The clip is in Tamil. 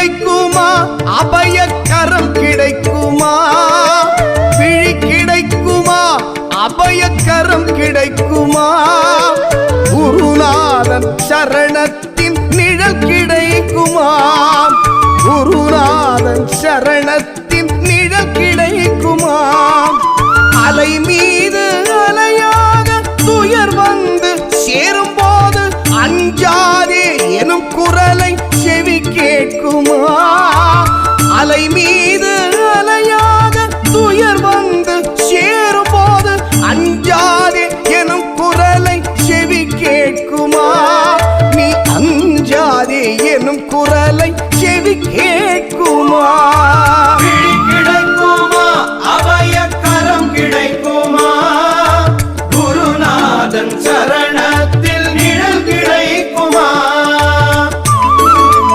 கிடைக்குமா அபயக்கரம் கிடைக்குமா விழி கிடைக்குமா அபயக்கரம் கிடைக்குமா குருநாதன் சரணத்தின் நிழல் கிடைக்குமா குருநாதன் சரணத்தின் நிழல் கிடைக்குமா அலை மீது அலையாக துயர் வந்து சேரும் போது அஞ்சாதே எனும் குரலை செவி கேட்குமா அலை மீது அலையாக துயர் வந்து சேரும் போது அஞ்சாதே எனும் குரலை செவி கேட்குமா நீ அஞ்சாதே எனும் குரலை செவி கேட்குமா விழி கிடைக்குமா